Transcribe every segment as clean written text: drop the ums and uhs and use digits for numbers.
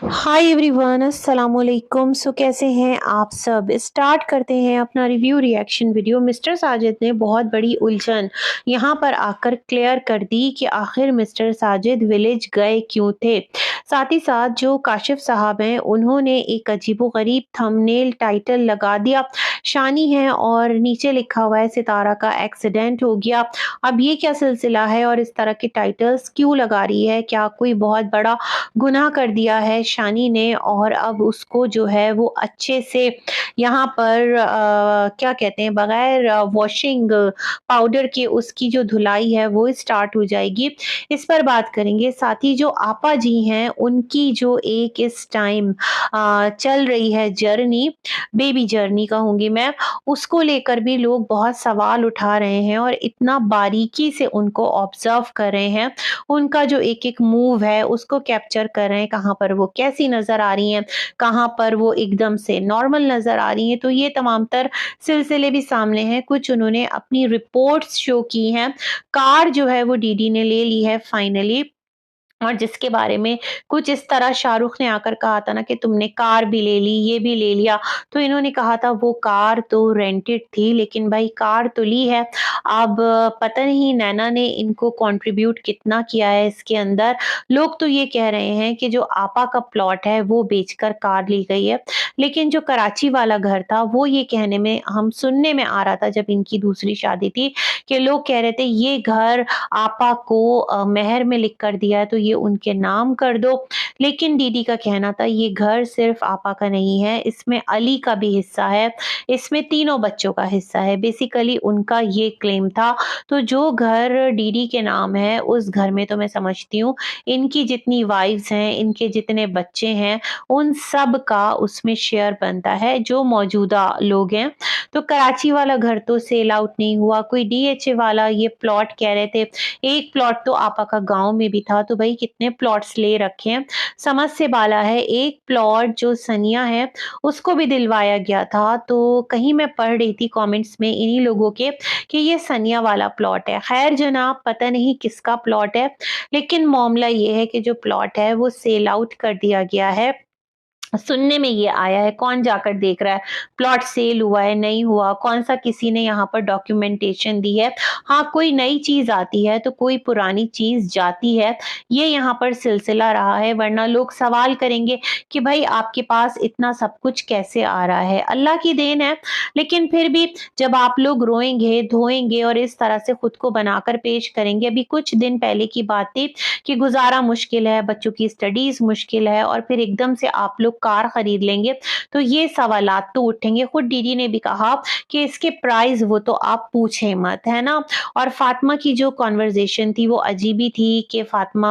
Hi everyone, अस्सलाम वालेकुम। कैसे हैं आप सब। स्टार्ट करते हैं अपना review reaction video. Mister Sajid ने बहुत बड़ी उलझन यहाँ पर आकर क्लियर कर दी कि आखिर मिस्टर साजिद विलेज गए क्यों थे। साथ ही साथ जो काशिफ साहब हैं उन्होंने एक अजीबोगरीब थंबनेल टाइटल लगा दिया, शानी है और नीचे लिखा हुआ है सितारा का एक्सीडेंट हो गया। अब ये क्या सिलसिला है और इस तरह के टाइटल्स क्यों लगा रही है? क्या कोई बहुत बड़ा गुनाह कर दिया है शानी ने और अब उसको जो है वो अच्छे से यहाँ पर क्या कहते हैं, बगैर वॉशिंग पाउडर के उसकी जो धुलाई है वो स्टार्ट हो जाएगी। इस पर बात करेंगे। साथ ही जो आपा जी हैं उनकी जो एक इस टाइम चल रही है जर्नी, बेबी जर्नी कहूँगी मैं, उसको लेकर भी लोग बहुत सवाल उठा रहे हैं और इतना बारीकी से उनको ऑब्जर्व कर रहे हैं। उनका जो एक-एक मूव है उसको कैप्चर कर रहे हैं, कहाँ पर वो कैसी नज़र आ रही हैं, कहाँ पर वो एकदम से नॉर्मल नज़र आ रही हैं। तो ये तमाम तर सिलसिले भी सामने हैं। कुछ उन्होंने अपनी रिपोर्ट्स शो की हैं। कार जो है वो डीडी ने ले ली है फाइनली, और जिसके बारे में कुछ इस तरह शाहरुख ने आकर कहा था ना कि तुमने कार भी ले ली, ये भी ले लिया। तो इन्होंने कहा था वो कार तो रेंटेड थी, लेकिन भाई कार तो ली है। अब पता नहीं नैना ने इनको कंट्रीब्यूट कितना किया है इसके अंदर। लोग तो ये कह रहे हैं कि जो आपा का प्लॉट है वो बेचकर कार ली गई है। लेकिन जो कराची वाला घर था वो ये कहने में हम सुनने में आ रहा था जब इनकी दूसरी शादी थी कि लोग कह रहे थे ये घर आपा को मेहर में लिख कर दिया है तो ये उनके नाम कर दो। लेकिन दीदी का कहना था ये घर सिर्फ आपा का नहीं है, इसमें अली का भी हिस्सा है, इसमें तीनों बच्चों का हिस्सा है। बेसिकली उनका ये क्लेम था। तो जो घर दीदी के नाम है उस घर में तो मैं समझती हूँ इनकी जितनी वाइफ्स हैं, इनके जितने बच्चे हैं, उन सब का उसमें शेयर बनता है जो मौजूदा लोग हैं। तो कराची वाला घर तो सेल आउट नहीं हुआ। कोई डीएचए वाला ये प्लॉट कह रहे थे, एक प्लॉट तो आपा का गाँव में भी था। तो भई कितने प्लॉट्स ले रखे हैं, समझ से बाला है। एक प्लॉट जो सनिया है उसको भी दिलवाया गया था। तो कहीं मैं पढ़ रही थी कमेंट्स में इन्हीं लोगों के कि ये सनिया वाला प्लॉट है। खैर जनाब, पता नहीं किसका प्लॉट है, लेकिन मामला ये है कि जो प्लॉट है वो सेल आउट कर दिया गया है। सुनने में ये आया है, कौन जाकर देख रहा है प्लॉट सेल हुआ है नहीं हुआ, कौन सा किसी ने यहाँ पर डॉक्यूमेंटेशन दी है। हाँ, कोई नई चीज आती है तो कोई पुरानी चीज जाती है, ये यहाँ पर सिलसिला रहा है। वरना लोग सवाल करेंगे कि भाई आपके पास इतना सब कुछ कैसे आ रहा है। अल्लाह की देन है। लेकिन फिर भी जब आप लोग रोएंगे धोएंगे और इस तरह से खुद को बनाकर पेश करेंगे, अभी कुछ दिन पहले की बात थी कि गुजारा मुश्किल है, बच्चों की स्टडीज मुश्किल है, और फिर एकदम से आप लोग कार खरीद लेंगे तो ये सवालात तो उठेंगे। खुद दीदी ने भी कहा कि इसके प्राइस वो तो आप पूछे मत, है ना। और फातिमा की जो कॉन्वर्जेशन थी वो अजीब ही थी कि फातिमा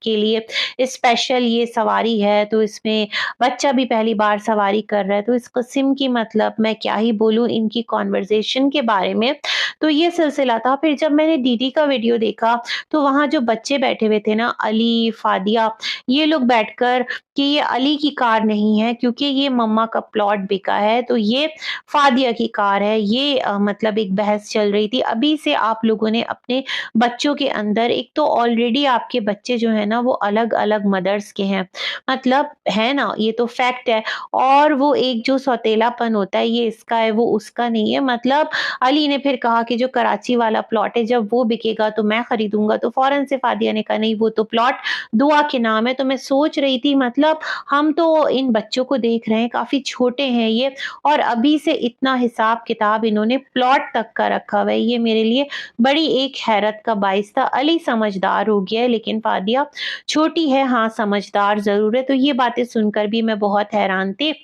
के लिए स्पेशल ये सवारी है, तो इसमें बच्चा भी पहली बार सवारी कर रहा है। तो इस किस्म की, मतलब मैं क्या ही बोलूं इनकी कॉन्वर्जेशन के बारे में। तो ये सिलसिला था। फिर जब मैंने दीदी का वीडियो देखा तो वहाँ जो बच्चे बैठे हुए थे ना, अली, फादिया, ये लोग बैठकर कि ये अली की कार नहीं है क्योंकि ये मम्मा का प्लॉट बिका है, तो ये फादिया की कार है। ये मतलब एक बहस चल रही थी। अभी से आप लोगों ने अपने बच्चों के अंदर, एक तो ऑलरेडी आपके बच्चे जो है ना वो अलग-अलग मदर्स के हैं, मतलब है ना, ये तो फैक्ट है। और वो एक जो सौतेलापन होता है, ये इसका है वो उसका नहीं है। मतलब अली ने फिर कहा कि जो कराची वाला प्लॉट है जब वो बिकेगा तो मैं खरीदूंगा। तो फौरन से फादिया ने कहा नहीं, वो तो प्लॉट दुआ के नाम है। तो मैं सोच रही थी, मतलब हम तो इन बच्चों को देख रहे हैं, काफी छोटे हैं ये, और अभी से इतना हिसाब किताब इन्होंने प्लॉट तक का रखा हुआ है। ये मेरे लिए बड़ी एक हैरत का बाइस था। अली समझदार हो गया है लेकिन फादिया छोटी है, हाँ समझदार जरूर है। तो ये बातें सुनकर भी मैं बहुत हैरान थी।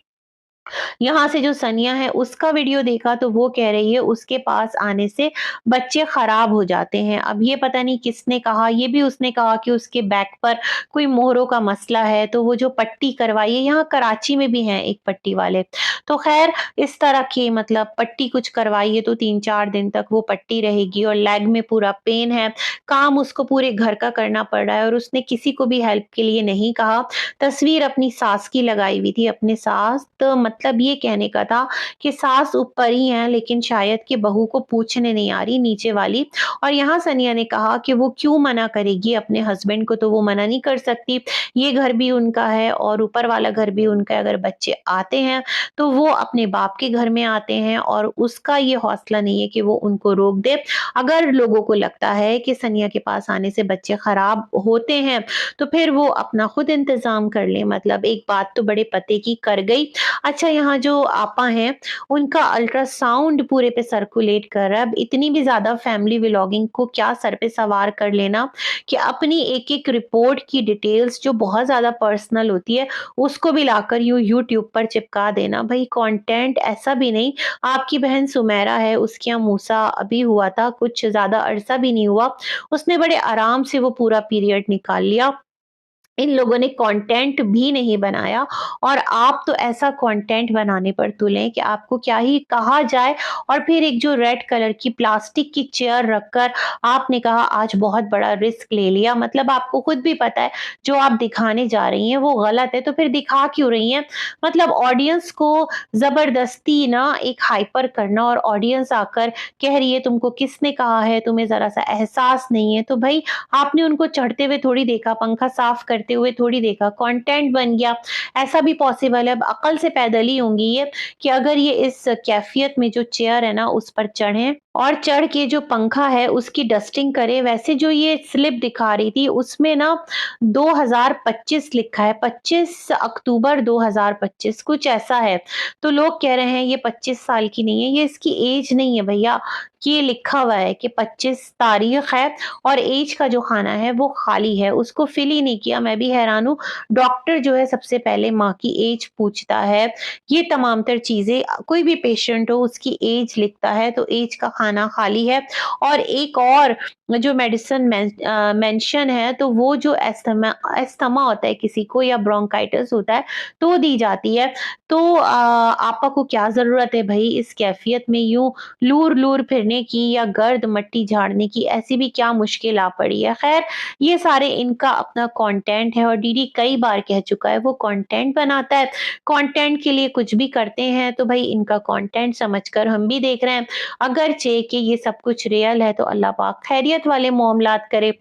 यहाँ से जो सनिया है उसका वीडियो देखा तो वो कह रही है उसके पास आने से बच्चे खराब हो जाते हैं। अब ये पता नहीं किसने कहा, ये भी उसने कहा कि उसके बैक पर कोई मोहरों का मसला है, तो वो जो पट्टी करवाई है, यहाँ कराची में भी हैं एक पट्टी वाले। तो खैर इस तरह की, मतलब पट्टी कुछ करवाई है तो 3-4 दिन तक वो पट्टी रहेगी और लेग में पूरा पेन है। काम उसको पूरे घर का करना पड़ रहा है और उसने किसी को भी हेल्प के लिए नहीं कहा। तस्वीर अपनी सास की लगाई हुई थी, अपने सास तो मतलब ये कहने का था कि सास ऊपर ही है लेकिन शायद कि बहू को पूछने नहीं आ रही नीचे वाली। और यहाँ सनिया ने कहा कि वो क्यों मना करेगी अपने हस्बैंड को, तो वो मना नहीं कर सकती। ये घर भी उनका है और ऊपर वाला घर भी उनका है। अगर बच्चे आते हैं तो वो अपने बाप के घर में आते हैं और उसका ये हौसला नहीं है कि वो उनको रोक दे। अगर लोगों को लगता है कि सनिया के पास आने से बच्चे खराब होते हैं तो फिर वो अपना खुद इंतजाम कर ले। मतलब एक बात तो बड़े पते की कर गई। अच्छा, यहाँ जो आपा हैं उनका अल्ट्रासाउंड पूरे पे सर्कुलेट कर रहा है। अब इतनी भी ज्यादा फैमिली व्लॉगिंग को क्या सर पे सवार कर लेना कि अपनी एक एक रिपोर्ट की डिटेल्स जो बहुत ज्यादा पर्सनल होती है उसको भी लाकर यूट्यूब पर चिपका देना। भाई कंटेंट ऐसा भी नहीं। आपकी बहन सुमेरा है, उसके यहाँ मूसा अभी हुआ था, कुछ ज्यादा अरसा भी नहीं हुआ, उसने बड़े आराम से वो पूरा पीरियड निकाल लिया। इन लोगों ने कंटेंट भी नहीं बनाया और आप तो ऐसा कंटेंट बनाने पर तुले हैं कि आपको क्या ही कहा जाए। और फिर एक जो रेड कलर की प्लास्टिक की चेयर रखकर आपने कहा आज बहुत बड़ा रिस्क ले लिया। मतलब आपको खुद भी पता है जो आप दिखाने जा रही हैं वो गलत है, तो फिर दिखा क्यों रही हैं? मतलब ऑडियंस को जबरदस्ती ना एक हाइपर करना, और ऑडियंस आकर कह रही है तुमको किसने कहा है, तुम्हें जरा सा एहसास नहीं है। तो भाई आपने उनको चढ़ते हुए थोड़ी देखा, पंखा साफ करते हुए थोड़ी देखा, कंटेंट बन गया। ऐसा भी पॉसिबल है। अब अकल से पैदल ही होंगी ये कि अगर ये इस कैफियत में जो चेयर है ना उस पर चढ़े और चढ़ के जो पंखा है उसकी डस्टिंग करे। वैसे जो ये स्लिप दिखा रही थी उसमें ना 2025 लिखा है, 25 अक्टूबर 2025 कुछ ऐसा है। तो लोग कह रहे हैं ये 25 साल की नहीं है, ये इसकी एज नहीं है भैया। ये लिखा हुआ है कि 25 तारीख है और एज का जो खाना है वो खाली है, उसको फिल ही नहीं किया। मैं भी हैरान हूँ। डॉक्टर जो है सबसे पहले माँ की एज पूछता है, ये तमाम तर चीजें, कोई भी पेशेंट हो उसकी एज लिखता है, तो एज का खाना खाली है। और एक और जो मेडिसिन मेंशन है तो वो जो एस्थमा होता है किसी को या ब्रोंकाइटिस होता है तो दी जाती है। तो आपा को क्या जरूरत है भाई इस कैफियत में यूं लूर लूर फिरने की या गर्द मट्टी झाड़ने की? ऐसी भी क्या मुश्किल आ पड़ी है? खैर, ये सारे इनका अपना कंटेंट है और डीडी कई बार कह चुका है वो कंटेंट बनाता है। कंटेंट के लिए कुछ भी करते हैं, तो भाई इनका कंटेंट समझकर हम भी देख रहे हैं। अगरचे कि ये सब कुछ रियल है तो अल्लाह पाक खैरियत वाले मामलात करे।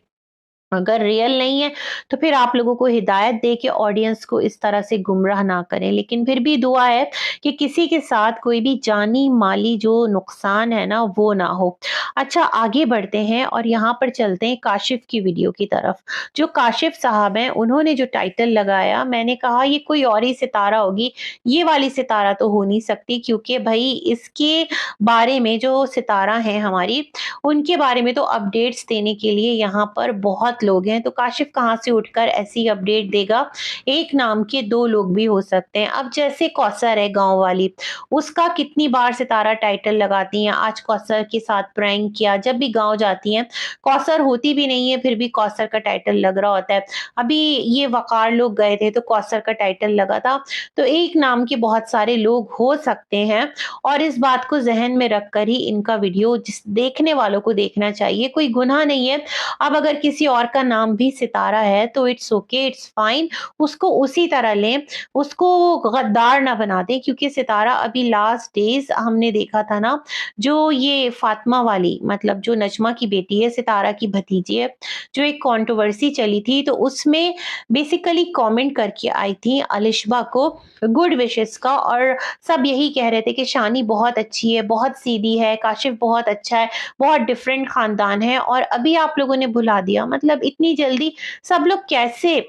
अगर रियल नहीं है तो फिर आप लोगों को हिदायत दे के ऑडियंस को इस तरह से गुमराह ना करें। लेकिन फिर भी दुआ है कि किसी के साथ कोई भी जानी माली जो नुकसान है ना वो ना हो। अच्छा, आगे बढ़ते हैं और यहाँ पर चलते हैं काशिफ की वीडियो की तरफ। जो काशिफ साहब हैं उन्होंने जो टाइटल लगाया, मैंने कहा ये कोई और ही सितारा होगी, ये वाली सितारा तो हो नहीं सकती, क्योंकि भाई इसके बारे में जो सितारा है हमारी, उनके बारे में तो अपडेट्स देने के लिए यहाँ पर बहुत लोग हैं। तो काशिफ कहाँ से उठकर ऐसी अपडेट देगा? एक नाम के दो लोग भी हो सकते हैं। अब जैसे कौसर है गांव वाली, उसका कितनी बार सितारा टाइटल लगाती हैं, आज कौसर के साथ प्रैंक किया। जब भी गांव जाती हैं कौसर होती भी नहीं है फिर भी कौसर का टाइटल लग रहा होता है। अभी ये वकार लोग गए थे तो कौसर का टाइटल लगा था। तो एक नाम के बहुत सारे लोग हो सकते हैं और इस बात को जहन में रखकर ही इनका वीडियो जिस देखने वालों को देखना चाहिए। कोई गुनाह नहीं है। अब अगर किसी और का नाम भी सितारा है तो इट्स ओके, इट्स फाइन, उसको उसी तरह लें, उसको गद्दार ना बना दें। क्योंकि सितारा अभी लास्ट डेज हमने देखा था ना, जो ये फातिमा वाली, मतलब जो नजमा की बेटी है, सितारा की भतीजी है, जो एक कंट्रोवर्सी चली थी तो उसमें बेसिकली कमेंट करके आई थी अलिशबा को गुड विशेस का, और सब यही कह रहे थे कि शानी बहुत अच्छी है, बहुत सीधी है, काशिफ बहुत अच्छा है, बहुत डिफरेंट खानदान है, और अभी आप लोगों ने भुला दिया। मतलब इतनी जल्दी सब लोग कैसे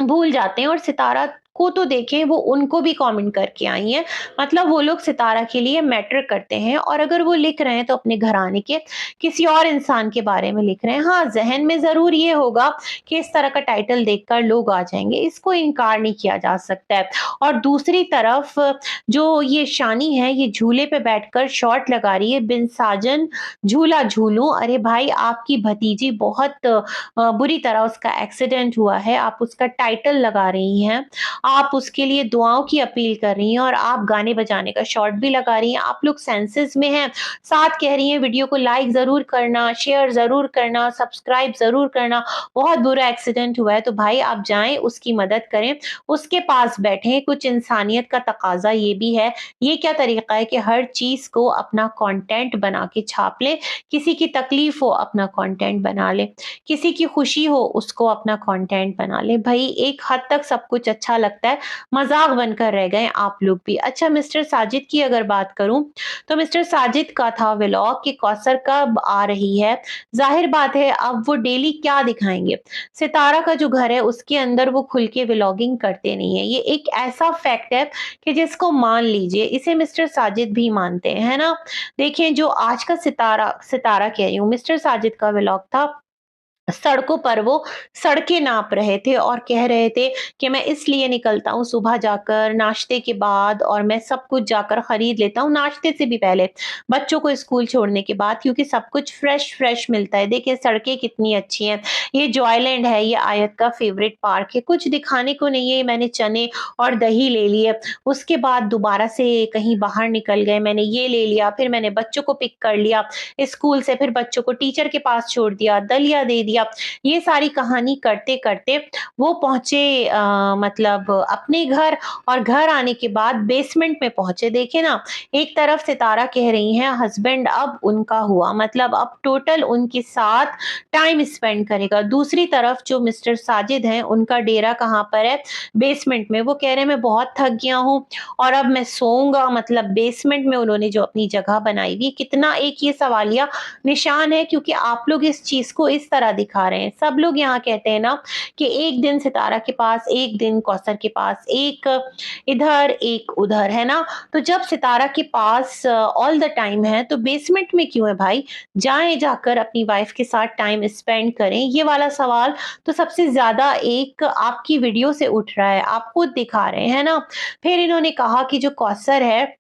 भूल जाते हैं? और सितारा को तो देखें, वो उनको भी कमेंट करके आई हैं। मतलब वो लोग सितारा के लिए मैटर करते हैं, और अगर वो लिख रहे हैं तो अपने घराने के किसी और इंसान के बारे में लिख रहे हैं। हाँ, जहन में जरूर ये होगा कि इस तरह का टाइटल देखकर लोग आ जाएंगे, इसको इनकार नहीं किया जा सकता है। और दूसरी तरफ जो ये शानी है, ये झूले पे बैठकर शॉट लगा रही है, बिन साजन झूला झूलूं। अरे भाई, आपकी भतीजी बहुत बुरी तरह उसका एक्सीडेंट हुआ है, आप उसका टाइटल लगा रही हैं। आप उसके लिए दुआओं की अपील कर रही हैं और आप गाने बजाने का शॉर्ट भी लगा रही हैं। आप लोग सेंसेस में हैं, साथ कह रही हैं वीडियो को लाइक ज़रूर करना, शेयर ज़रूर करना, सब्सक्राइब ज़रूर करना। बहुत बुरा एक्सीडेंट हुआ है तो भाई आप जाएँ उसकी मदद करें, उसके पास बैठें, कुछ इंसानियत का तकाज़ा ये भी है। ये क्या तरीका है कि हर चीज़ को अपना कंटेंट बना के छाप लें, किसी की तकलीफ़ हो अपना कंटेंट बना लें, किसी की खुशी हो उसको अपना कंटेंट बना लें। भई एक हद तक सब कुछ अच्छा लगता है, मज़ाक बनकर रह गए आप लोग भी। अच्छा मिस्टर साजिद की अगर बात करूँ, तो मिस्टर साजिद का था व्लॉग कि कौसर कब आ रही है। ज़ाहिर बात है अब वो डेली क्या दिखाएँगे? सितारा का जो घर है उसके अंदर वो खुल के व्लॉगिंग करते नहीं है। ये एक ऐसा फैक्ट है कि जिसको मान लीजिए, इसे मिस्टर साजिद भी मानते हैं, है ना? देखिए जो आज का सितारा सितारा कह रही हूँ, मिस्टर साजिद का व्लॉग था, सड़कों पर वो सड़कें नाप रहे थे और कह रहे थे कि मैं इसलिए निकलता हूँ सुबह जाकर नाश्ते के बाद और मैं सब कुछ जाकर खरीद लेता हूँ नाश्ते से भी पहले, बच्चों को स्कूल छोड़ने के बाद, क्योंकि सब कुछ फ्रेश फ्रेश मिलता है। देखिए सड़कें कितनी अच्छी हैं, ये जॉयलैंड है, ये आयत का फेवरेट पार्क है, कुछ दिखाने को नहीं है। मैंने चने और दही ले लिए, उसके बाद दोबारा से कहीं बाहर निकल गए, मैंने ये ले लिया, फिर मैंने बच्चों को पिक कर लिया स्कूल से, फिर बच्चों को टीचर के पास छोड़ दिया, दलिया दे दिया। ये सारी कहानी करते-करते वो पहुँचे मतलब अपने घर, और घर आने के बाद बेसमेंट में पहुँचे। देखिए ना, एक तरफ सितारा कह रही हैं हस्बैंड अब उनका हुआ, मतलब अब टोटल उनके साथ टाइम स्पेंड करेगा। दूसरी तरफ जो मिस्टर साजिद हैं, उनका डेरा कहाँ पर है? बेसमेंट में। वो कह रहे हैं मैं बहुत थक गया हूँ और अब मैं सोऊँगा, मतलब बेसमेंट में उन्होंने जो अपनी जगह बनाई हुई। कितना एक ये सवालिया निशान है, क्योंकि आप लोग इस चीज़ को इस तरह दिखा रहे हैं। सब लोग यहाँ कहते हैं ना कि एक दिन सितारा के पास, एक दिन कौसर के पास, एक इधर, एक उधर, है ना? तो जब सितारा के पास ऑल द टाइम है, तो बेसमेंट में क्यों है भाई? जाएँ, जाकर अपनी वाइफ के साथ टाइम स्पेंड करें। ये वाला सवाल तो सबसे ज़्यादा एक आपकी वीडियो से उठ रहा है, आप खुद दिखा रहे हैं, है ना? फिर इन्होंने कहा कि जो कौसर है,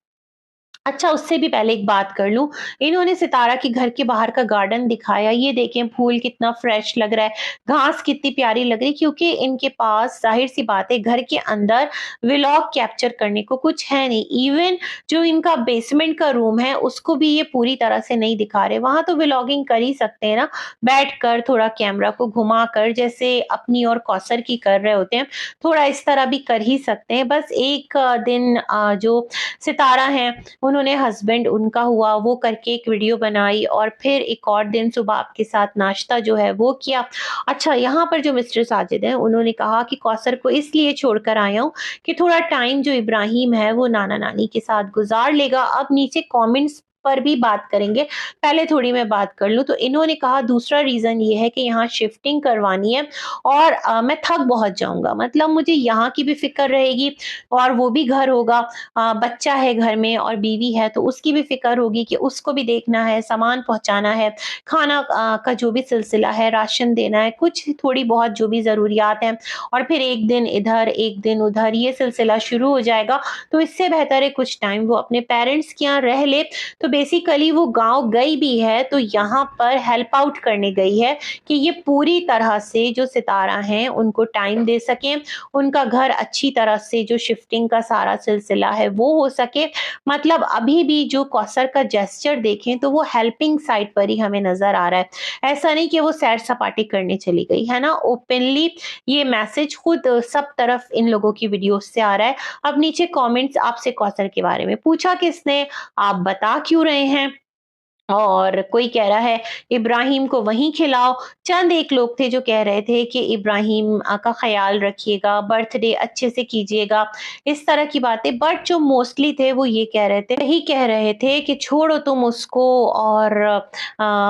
अच्छा उससे भी पहले एक बात कर लूँ, इन्होंने सितारा के घर के बाहर का गार्डन दिखाया, ये देखें फूल कितना फ्रेश लग रहा है, घास कितनी प्यारी लग रही है, क्योंकि इनके पास ज़ाहिर-सी बात है घर के अंदर व्लॉग कैप्चर करने को कुछ है नहीं। इवन जो इनका बेसमेंट का रूम है उसको भी ये पूरी तरह से नहीं दिखा रहे, वहाँ तो व्लॉगिंग कर ही सकते हैं ना, बैठकर थोड़ा कैमरा को घुमाकर जैसे अपनी और कौसर की कर रहे होते हैं, थोड़ा इस तरह भी कर ही सकते हैं। बस एक दिन जो सितारा हैं उन्होंने हस्बैंड उनका हुआ वो करके एक वीडियो बनाई और फिर एक और दिन सुबह आपके साथ नाश्ता जो है वो किया। अच्छा यहाँ पर जो मिस्टर साजिद हैं उन्होंने कहा कि कौसर को इसलिए छोड़कर आया हूँ कि थोड़ा टाइम जो इब्राहिम है वो नाना-नानी के साथ गुज़ार लेगा। अब नीचे कमेंट्स पर भी बात करेंगे, पहले थोड़ी मैं बात कर लूँ। तो इन्होंने कहा दूसरा रीज़न ये है कि यहाँ शिफ्टिंग करवानी है और मैं थक बहुत जाऊँगा, मतलब मुझे यहाँ की भी फ़िक्र रहेगी और वो भी घर होगा, बच्चा है घर में और बीवी है तो उसकी भी फ़िक्र होगी कि उसको भी देखना है, सामान पहुँचाना है, खाना का जो भी सिलसिला है, राशन देना है, कुछ थोड़ी बहुत जो भी ज़रूरियात हैं, और फिर एक दिन इधर, एक दिन उधर ये सिलसिला शुरू हो जाएगा। तो इससे बेहतर है कुछ टाइम वो अपने पेरेंट्स के यहाँ रह ले। तो बेसिकली वो गाँव गई भी है तो यहाँ पर हेल्प आउट करने गई है कि ये पूरी तरह से जो सितारा हैं उनको टाइम दे सकें, उनका घर अच्छी तरह से जो शिफ्टिंग का सारा सिलसिला है वो हो सके। मतलब अभी भी जो कौसर का जेस्चर देखें तो वो हेल्पिंग साइड पर ही हमें नज़र आ रहा है। ऐसा नहीं कि वो सैर सपाटे करने चली गई, है ना? ओपनली ये मैसेज खुद सब तरफ इन लोगों की वीडियोज़ से आ रहा है। अब नीचे कमेंट्स आपसे कौसर के बारे में पूछा किसने? आप बता क्यों रहे हैं? और कोई कह रहा है इब्राहिम को वहीं खिलाओ। चंद एक लोग थे जो कह रहे थे कि इब्राहिम का ख़्याल रखिएगा, बर्थडे अच्छे से कीजिएगा, इस तरह की बातें। बट जो मोस्टली थे वो ये कह रहे थे, यही कह रहे थे कि छोड़ो तुम उसको और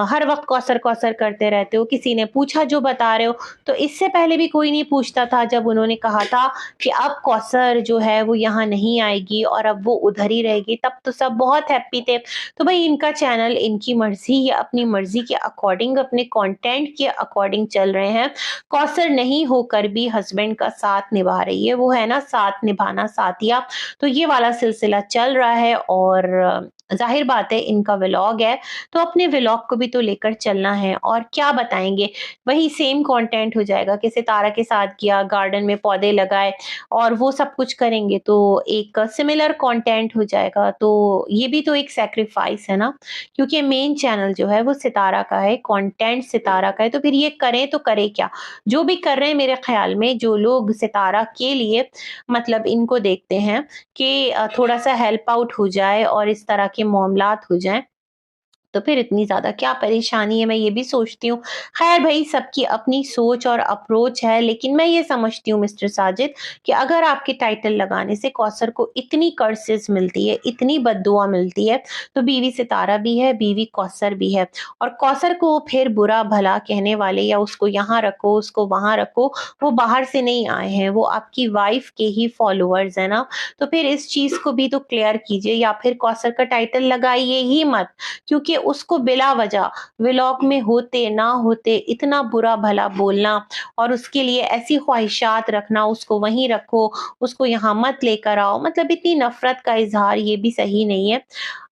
हर वक़्त कौसर-कौसर करते रहते हो। किसी ने पूछा जो बता रहे हो, तो इससे पहले भी कोई नहीं पूछता था जब उन्होंने कहा था कि अब कौसर जो है वो यहाँ नहीं आएगी और अब वो उधर ही रहेगी, तब तो सब बहुत हैप्पी थे। तो भाई इनका चैनल, इनकी मर्ज़ी, ये अपनी मर्ज़ी के अकॉर्डिंग, अपने कंटेंट के अकॉर्डिंग चल रहे हैं। कौसर नहीं होकर भी हस्बैंड का साथ निभा रही है, वो है ना साथ निभाना साथिया, तो ये वाला सिलसिला चल रहा है। और ज़ाहिर बात है इनका व्लॉग है, तो अपने व्लॉग को भी तो लेकर चलना है और क्या बताएँगे? वही सेम कंटेंट हो जाएगा कि सितारा के साथ किया, गार्डन में पौधे लगाए और वो सब कुछ करेंगे तो एक सिमिलर कंटेंट हो जाएगा। तो ये भी तो एक सैक्रिफाइस है ना, क्योंकि मेन चैनल जो है वो सितारा का है, कंटेंट सितारा का है, तो फिर ये करें तो करें क्या? जो भी कर रहे हैं मेरे ख़्याल में जो लोग सितारा के लिए मतलब इनको देखते हैं कि थोड़ा-सा हेल्प आउट हो जाए और इस तरह के मामलात हो जाएँ, तो फिर इतनी ज़्यादा क्या परेशानी है, मैं ये भी सोचती हूँ। ख़ैर भई सबकी अपनी सोच और अप्रोच है, लेकिन मैं ये समझती हूँ मिस्टर साजिद कि अगर आपके टाइटल लगाने से कौसर को इतनी कर्सेस मिलती है, इतनी बद्दुआ मिलती है, तो बीवी सितारा भी है, बीवी कौसर भी है। और कौसर को फिर बुरा-भला कहने वाले या उसको यहाँ रखो, उसको वहाँ रखो, वो बाहर से नहीं आए हैं, वो आपकी वाइफ़ के ही फॉलोवर्स हैं ना। तो फिर इस चीज़ को भी तो क्लियर कीजिए या फिर कौसर का टाइटल लगाइए ही मत। क्योंकि उसको बिला वजह व्लॉग में होते ना होते इतना बुरा भला बोलना और उसके लिए ऐसी ख्वाहिशात रखना, उसको वहीं रखो, उसको यहाँ मत लेकर आओ, मतलब इतनी नफरत का इजहार ये भी सही नहीं है।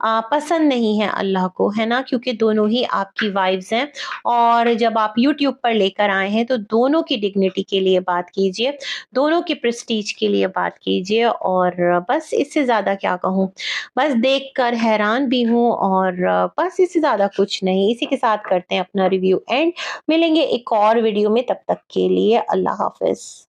पसंद नहीं है अल्लाह को, है ना, क्योंकि दोनों ही आपकी वाइफ्स हैं और जब आप यूट्यूब पर लेकर आए हैं तो दोनों की डिग्निटी के लिए बात कीजिए, दोनों के प्रेस्टीज के लिए बात कीजिए और बस इससे ज्यादा क्या कहूँ। बस देखकर हैरान भी हूँ और बस इससे ज़्यादा कुछ नहीं। इसी के साथ करते हैं अपना रिव्यू एंड। मिलेंगे एक और वीडियो में, तब तक के लिए अल्लाह हाफ़िज़।